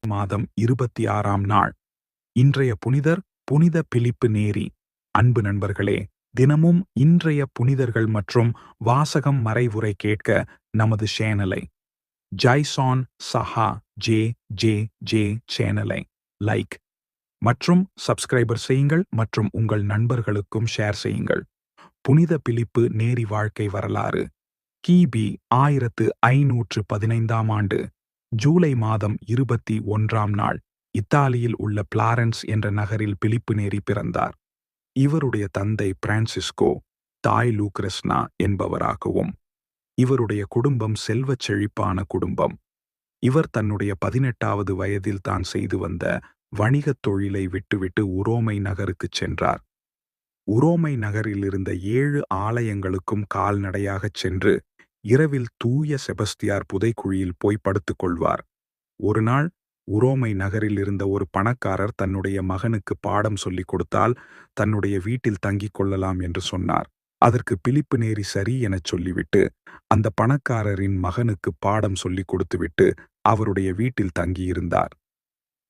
மாதம் 26ஆம் நாள். இன்றைய புனிதர் புனித பிலிப்பு நேரி. அன்பு நண்பர்களே, தினமும் இன்றைய புனிதர்கள் மற்றும் வாசகம் மறைவுரை கேட்க நமது சேனலை ஜைசான் சஹா ஜே ஜே ஜே சேனலை லைக் மற்றும் சப்ஸ்கிரைபர் செய்யுங்கள் மற்றும் உங்கள் நண்பர்களுக்கும் ஷேர் செய்யுங்கள். புனித பிலிப்பு நேரி வாழ்க்கை வரலாறு. கிபி 1515ஆம் ஆண்டு ஜூலை மாதம் 21ஆம் நாள் இத்தாலியில் உள்ள பிளாரன்ஸ் என்ற நகரில் பிலிப்பு நேரி பிறந்தார். இவருடைய தந்தை பிரான்சிஸ்கோ, தாய் லூக்ரெஸ்னா என்பவராகவும். இவருடைய குடும்பம் செல்வச் செழிப்பான குடும்பம். இவர் தன்னுடைய 18வது வயதில் தான் செய்து வந்த வணிகத் தொழிலை விட்டுவிட்டு உரோமை நகருக்குச் சென்றார். உரோமை நகரில் இருந்த 7 ஆலயங்களுக்கும் கால்நடையாகச் சென்று இரவில் தூய செபஸ்தியார் புதைக்குழியில் போய் படுத்துக் கொள்வார். ஒரு நாள் உரோமை நகரில் இருந்த ஒரு பணக்காரர் தன்னுடைய மகனுக்கு பாடம் சொல்லிக் கொடுத்தால் தன்னுடைய வீட்டில் தங்கிக் கொள்ளலாம் என்று சொன்னார். அதற்கு பிலிப்பு நேரி சரி எனச் சொல்லிவிட்டு அந்த பணக்காரரின் மகனுக்கு பாடம் சொல்லிக் கொடுத்துவிட்டு அவருடைய வீட்டில் தங்கியிருந்தார்.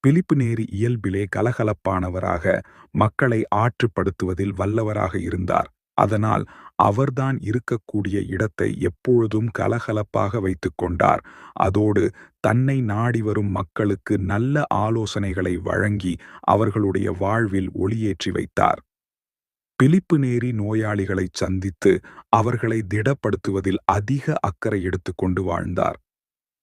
பிலிப்பு நேரி இயல்பிலே கலகலப்பானவராக, மக்களை ஆற்றுப்படுத்துவதில் வல்லவராக இருந்தார். அதனால் அவர்தான் இருக்கக்கூடிய இடத்தை எப்பொழுதும் கலகலப்பாக வைத்துக் கொண்டார். அதோடு தன்னை நாடி வரும் மக்களுக்கு நல்ல ஆலோசனைகளை வழங்கி அவர்களுடைய வாழ்வில் ஒளியேற்றி வைத்தார். பிலிப்பு நேரி நோயாளிகளைச் சந்தித்து அவர்களை திடப்படுத்துவதில் அதிக அக்கறை எடுத்துக்கொண்டு வாழ்ந்தார்.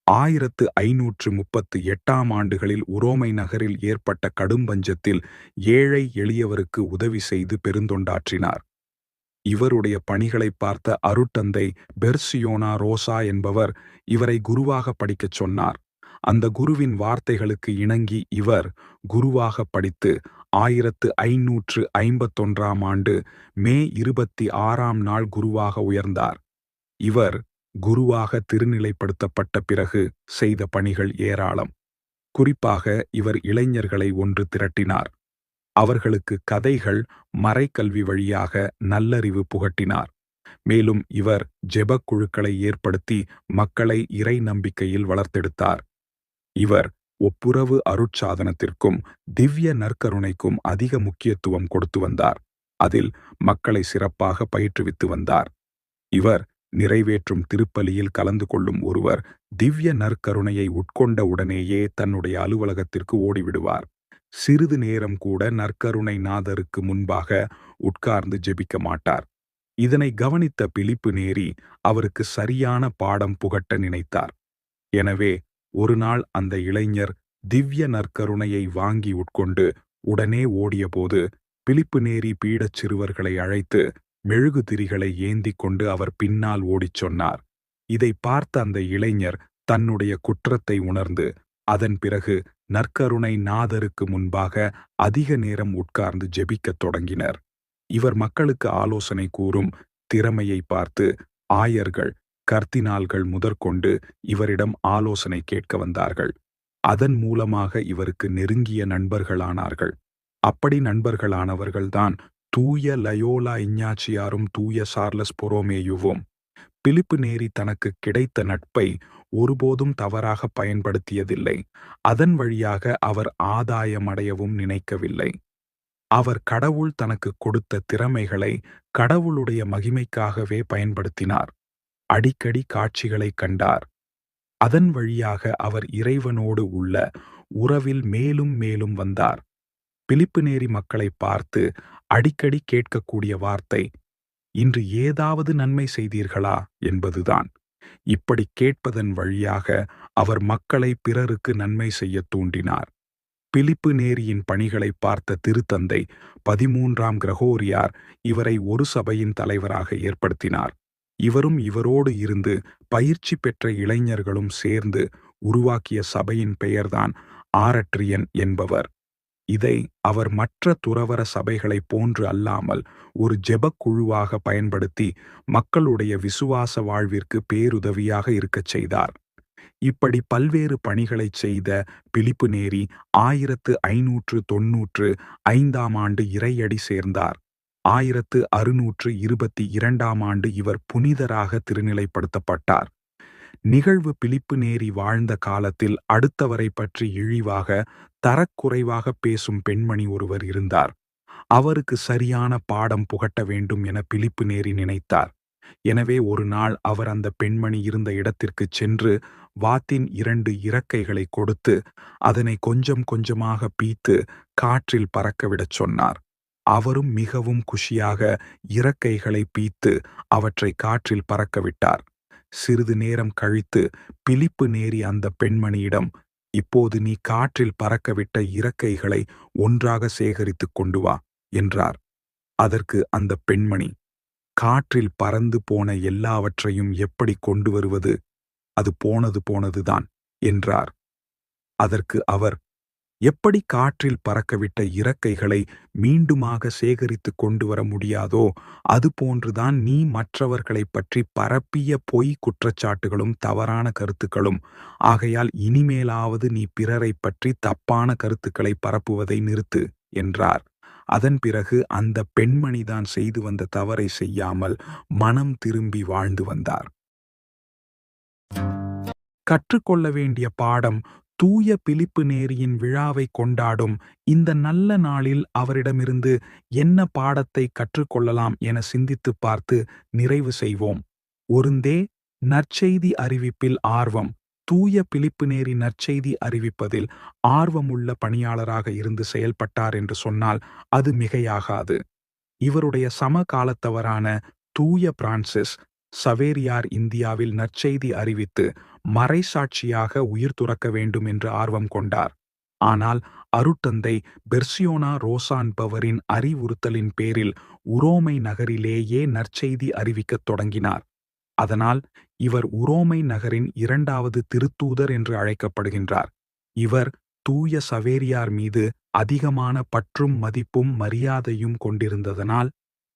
1538ஆம் ஆண்டுகளில் உரோமை நகரில் ஏற்பட்ட கடும் பஞ்சத்தில் ஏழை எளியவருக்கு உதவி செய்து பெருந்தொண்டாற்றினார். இவருடைய பணிகளை பார்த்த அருட்தந்தை பெர்சியோனா ரோசா என்பவர் இவரை குருவாக படிக்கச் சொன்னார். அந்த குருவின் வார்த்தைகளுக்கு இணங்கி இவர் குருவாக படித்து 1551ஆம் ஆண்டு மே 26ஆம் நாள் குருவாக உயர்ந்தார். இவர் குருவாக திருநிலைப்படுத்தப்பட்ட பிறகு செய்த பணிகள் ஏராளம். குறிப்பாக இவர் இளைஞர்களை ஒன்று திரட்டினார். அவர்களுக்கு கதைகள், மறைக்கல்வி வழியாக நல்லறிவு புகட்டினார். மேலும் இவர் ஜெபக் குழுக்களை ஏற்படுத்தி மக்களை இறை நம்பிக்கையில் வளர்த்தெடுத்தார். இவர் ஒப்புரவு அருட்சாதனத்திற்கும் திவ்ய நற்கருணைக்கும் அதிக முக்கியத்துவம் கொடுத்து வந்தார். அதில் மக்களை சிறப்பாக பயிற்றுவித்து வந்தார். இவர் நிறைவேற்றும் திருப்பலியில் கலந்து கொள்ளும் ஒருவர் திவ்ய நற்கருணையை உட்கொண்ட உடனேயே தன்னுடைய அலுவலகத்திற்கு ஓடிவிடுவார். சிறிது நேரம் கூட நற்கருணை நாதருக்கு முன்பாக உட்கார்ந்து ஜெபிக்க மாட்டார். இதனை கவனித்த பிலிப்பு நேரி அவருக்கு சரியான பாடம் புகட்ட நினைத்தார். எனவே ஒரு நாள் அந்த இளைஞர் திவ்ய நற்கருணையை வாங்கி உட்கொண்டு உடனே ஓடியபோது பிலிப்பு நேரி பீடச் சிறுவர்களை அழைத்து மெழுகுதிரிகளை ஏந்திக் கொண்டு அவர் பின்னால் ஓடிச் சொன்னார். இதை பார்த்த அந்த இளைஞர் தன்னுடைய குற்றத்தை உணர்ந்து அதன் பிறகு நற்கருணை நாதருக்கு முன்பாக அதிக நேரம் உட்கார்ந்து ஜெபிக்கத் தொடங்கினர். இவர் மக்களுக்கு ஆலோசனை கூறும் திறமையை பார்த்து ஆயர்கள், கர்தினால்கள் முதற்கொண்டு இவரிடம் ஆலோசனை கேட்க வந்தார்கள். அதன் மூலமாக இவருக்கு நெருங்கிய நண்பர்களானார்கள். அப்படி நண்பர்களானவர்கள்தான் தூய லயோலா இஞ்ஞாச்சியாரும் தூய சார்லஸ் பொரோமேயுவும். பிலிப்பு நேரி தனக்கு கிடைத்த நட்பை ஒருபோதும் தவறாக பயன்படுத்தியதில்லை. அதன் வழியாக அவர் ஆதாயமடையவும் நினைக்கவில்லை. அவர் கடவுள் தனக்கு கொடுத்த திறமைகளை கடவுளுடைய மகிமைக்காகவே பயன்படுத்தினார். அடிக்கடி காட்சிகளை கண்டார். அதன் வழியாக அவர் இறைவனோடு உள்ள உறவில் மேலும் மேலும் வந்தார். பிலிப்பு நேரி மக்களை பார்த்து அடிக்கடி கேட்கக்கூடிய வார்த்தை, இன்று ஏதாவது நன்மை செய்தீர்களா என்பதுதான். இப்படி கேட்பதன் வழியாக அவர் மக்களை பிறருக்கு நன்மை செய்ய தூண்டினார். பிலிப்பு நேரியின் பணிகளை பார்த்த திருத்தந்தை 13ஆம் கிரகோரியார் இவரை ஒரு சபையின் தலைவராக ஏற்படுத்தினார். இவரும் இவரோடு இருந்து பயிற்சி பெற்ற இளைஞர்களும் சேர்ந்து உருவாக்கிய சபையின் பெயர்தான் ஆரட்ரியன் என்பவர். இதை அவர் மற்ற துறவற சபைகளைப் போன்று அல்லாமல் ஒரு ஜெபக் குழுவாக பயன்படுத்தி மக்களுடைய விசுவாச வாழ்விற்கு பேருதவியாக இருக்கச் செய்தார். இப்படி பல்வேறு பணிகளைச் செய்த பிலிப்பு நேரி 1595ஆம் ஆண்டு இறையடி சேர்ந்தார். 1622ஆம் ஆண்டு இவர் புனிதராக திருநிலைப்படுத்தப்பட்டார். நிகழ்வு பிலிப்பு நேரி வாழ்ந்த காலத்தில் அடுத்தவரை பற்றி இழிவாக தரக்குறைவாக பேசும் பெண்மணி ஒருவர் இருந்தார். அவருக்கு சரியான பாடம் புகட்ட வேண்டும் என பிலிப்பு நேரி நினைத்தார். எனவே ஒரு நாள் அவர் அந்த பெண்மணி இருந்த இடத்திற்குச் சென்று வாத்தின் 2 இறக்கைகளை கொடுத்து அதனை கொஞ்சம் கொஞ்சமாக பீத்து காற்றில் பறக்கவிடச் சொன்னார். அவரும் மிகவும் குஷியாக இறக்கைகளை பீத்து அவற்றை காற்றில் பறக்கவிட்டார். சிறிது நேரம் கழித்து பிலிப்பு நேரி அந்த பெண்மணியிடம், இப்போது நீ காற்றில் பறக்கவிட்ட இறக்கைகளை ஒன்றாக சேகரித்துக் கொண்டு வா என்றார். அதற்கு அந்த பெண்மணி, காற்றில் பறந்து போன எல்லாவற்றையும் எப்படி கொண்டு வருவது? அது போனது போனதுதான் என்றார். அதற்கு அவர், எப்படி காற்றில் பறக்கவிட்ட இறக்கைகளை மீண்டுமாக சேகரித்துக் கொண்டு வர முடியாதோ அதுபோன்றுதான் நீ மற்றவர்களைப் பற்றி பரப்பிய பொய் குற்றச்சாட்டுகளும் தவறான கருத்துக்களும். ஆகையால் இனிமேலாவது நீ பிறரைப் பற்றி தப்பான கருத்துக்களை பரப்புவதை நிறுத்து என்றார். அதன் பிறகு அந்த பெண்மணிதான் செய்து வந்த தவறை செய்யாமல் மனம் திரும்பி வாழ்ந்து வந்தார். கற்றுக்கொள்ள வேண்டிய பாடம்: தூய பிலிப்பு நேரியின் விழாவை கொண்டாடும் இந்த நல்ல நாளில் அவரிடமிருந்து என்ன பாடத்தை கற்றுக்கொள்ளலாம் என சிந்தித்துப் பார்த்து நிறைவு செய்வோம். ஒருந்தே நற்செய்தி அறிவிப்பில் ஆர்வம். தூய பிலிப்பு நேரி நற்செய்தி அறிவிப்பதில் ஆர்வமுள்ள பணியாளராக இருந்து செயல்பட்டார் என்று சொன்னால் அது மிகையாகாது. இவருடைய சமகாலத்தவரான தூய பிரான்சிஸ் சவேரியார் இந்தியாவில் நற்செய்தி அறிவித்து மறைசாட்சியாக உயிர் துறக்க வேண்டும் என்று ஆர்வம் கொண்டார். ஆனால் அருட்தந்தை பெர்சியோனா ரோசா என்பவரின் அறிவுறுத்தலின் பேரில் உரோமை நகரிலேயே நற்செய்தி அறிவிக்கத் தொடங்கினார். அதனால் இவர் உரோமை நகரின் 2வது திருத்தூதர் என்று அழைக்கப்படுகின்றார். இவர் தூய சவேரியார் மீது அதிகமான பற்றும் மதிப்பும் மரியாதையும் கொண்டிருந்ததனால்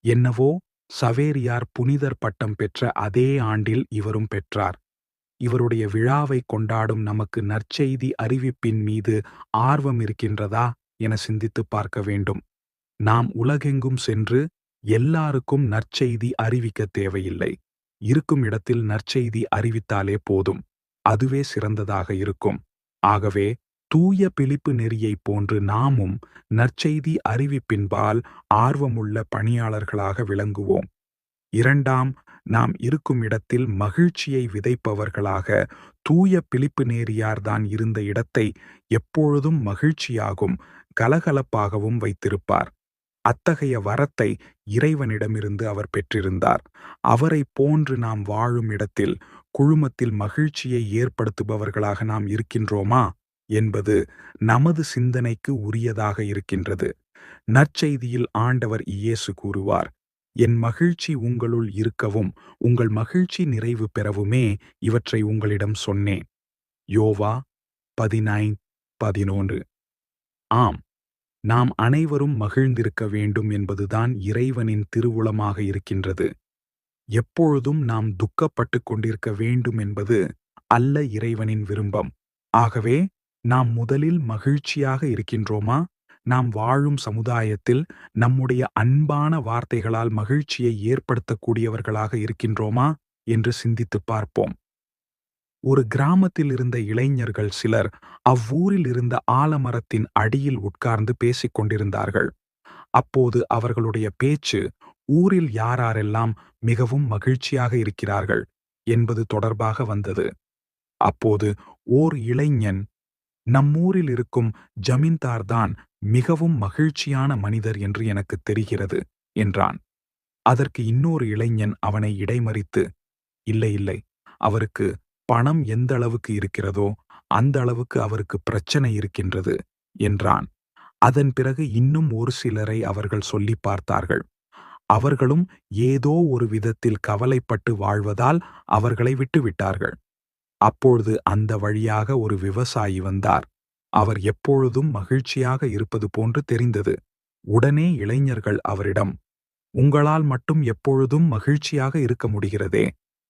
என்னவோ சவேரியார் புனிதர் பட்டம் பெற்ற அதே ஆண்டில் இவரும் பெற்றார். இவருடைய விழாவை கொண்டாடும் நமக்கு நற்செய்தி அறிவிப்பின் மீது ஆர்வம் இருக்கின்றதா என சிந்தித்து பார்க்க வேண்டும். நாம் உலகெங்கும் சென்று எல்லாருக்கும் நற்செய்தி அறிவிக்க தேவையில்லை. இருக்கும் இடத்தில் நற்செய்தி அறிவித்தாலே போதும். அதுவே சிறந்ததாக இருக்கும். ஆகவே தூய பிலிப்பு நெறியைப் போன்று நாமும் நற்செய்தி அறிவிப்பின்பால் ஆர்வமுள்ள பணியாளர்களாக விளங்குவோம். 2. நாம் இருக்கும் இடத்தில் மகிழ்ச்சியை விதைப்பவர்களாக தூய பிலிப்பு நேரியார்தான் இருந்த இடத்தை எப்பொழுதும் மகிழ்ச்சியாகவும் கலகலப்பாகவும் வைத்திருப்பார். அத்தகைய வரத்தை இறைவனிடமிருந்து அவர் பெற்றிருந்தார். அவரைப் போன்று நாம் வாழும் இடத்தில் குழுமத்தில் மகிழ்ச்சியை ஏற்படுத்துபவர்களாக நாம் இருக்கின்றோமா என்பது நமது சிந்தனைக்கு உரியதாக இருக்கின்றது. நற்செய்தியில் ஆண்டவர் இயேசு கூறுவார், என் மகிழ்ச்சி உங்களுள் இருக்கவும் உங்கள் மகிழ்ச்சி நிறைவு பெறவுமே இவற்றை உங்களிடம் சொன்னேன். யோவா 19:11. ஆம், நாம் அனைவரும் மகிழ்ந்திருக்க வேண்டும் என்பதுதான் இறைவனின் திருவுளமாக இருக்கின்றது. எப்பொழுதும் நாம் துக்கப்பட்டு கொண்டிருக்க வேண்டும் என்பது அல்ல இறைவனின் விருப்பம். ஆகவே நாம் முதலில் மகிழ்ச்சியாக இருக்கின்றோமா? நாம் வாழும் சமுதாயத்தில் நம்முடைய அன்பான வார்த்தைகளால் மகிழ்ச்சியை ஏற்படுத்தக்கூடியவர்களாக இருக்கின்றோமா என்று சிந்தித்துப் பார்ப்போம். ஒரு கிராமத்தில் இருந்த இளைஞர்கள் சிலர் அவ்வூரில் இருந்த ஆலமரத்தின் அடியில் உட்கார்ந்து பேசிக் கொண்டிருந்தார்கள். அப்போது அவர்களுடைய பேச்சு ஊரில் யாரெல்லாம் மிகவும் மகிழ்ச்சியாக இருக்கிறார்கள் என்பது தொடர்பாக வந்தது. அப்போது ஓர் இளைஞன், நம்மூரில் இருக்கும் ஜமீன்தார்தான் மிகவும் மகிழ்ச்சியான மனிதர் என்று எனக்கு தெரிகிறது என்றான். அதற்கு இன்னொரு இளைஞன் அவனை இடைமறித்து, இல்லை இல்லை, அவருக்கு பணம் எந்த அளவுக்கு இருக்கிறதோ அந்த அளவுக்கு அவருக்கு பிரச்சனை இருக்கின்றது என்றான். அதன் பிறகு இன்னும் ஒரு சிலரை அவர்கள் சொல்லி பார்த்தார்கள். அவர்களும் ஏதோ ஒரு விதத்தில் கவலைப்பட்டு வாழ்வதால் அவர்களை விட்டுவிட்டார்கள். அப்பொழுது அந்த வழியாக ஒரு விவசாயி வந்தார். அவர் எப்பொழுதும் மகிழ்ச்சியாக இருப்பது போன்று தெரிந்தது. உடனே இளைஞர்கள் அவரிடம், உங்களால் மட்டும் எப்பொழுதும் மகிழ்ச்சியாக இருக்க முடிகிறதே,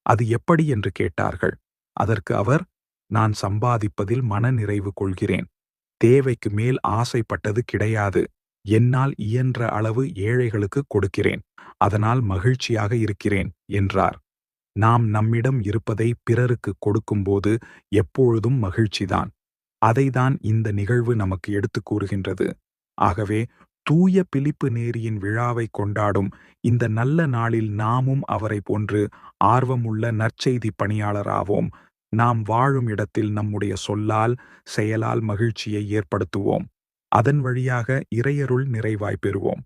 அது எப்படி என்று கேட்டார்கள். அதற்கு அவர், நான் சம்பாதிப்பதில் மனநிறைவு கொள்கிறேன். தேவைக்கு மேல் ஆசைப்பட்டது கிடையாது. என்னால் இயன்ற அளவு ஏழைகளுக்கு கொடுக்கிறேன். அதனால் மகிழ்ச்சியாக இருக்கிறேன் என்றார். நாம் நம்மிடம் இருப்பதை பிறருக்கு கொடுக்கும்போது எப்பொழுதும் மகிழ்ச்சிதான். அதைதான் இந்த நிகழ்வு நமக்கு எடுத்துக் கூறுகின்றது. ஆகவே தூய பிலிப்பு நேரியின் விழாவை கொண்டாடும் இந்த நல்ல நாளில் நாமும் அவரை போன்று ஆர்வமுள்ள நற்செய்தி பணியாளராவோம். நாம் வாழும் இடத்தில் நம்முடைய சொல்லால், செயலால் மகிழ்ச்சியை ஏற்படுத்துவோம். அதன் வழியாக இறையருள் நிறைவாய் பெறுவோம்.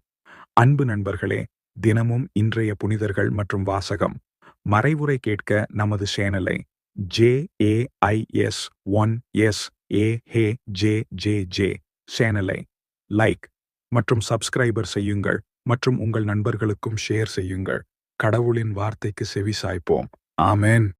அன்பு நண்பர்களே, தினமும் இன்றைய புனிதர்கள் மற்றும் வாசகம் மறைவுரை கேட்க நமது சேனலை JAIS1SAHJJ சேனலை லைக் மற்றும் சப்ஸ்கிரைபர் செய்யுங்கள் மற்றும் உங்கள் நண்பர்களுக்கும் ஷேர் செய்யுங்கள். கடவுளின் வார்த்தைக்கு செவிசாய்ப்போம். ஆமென்.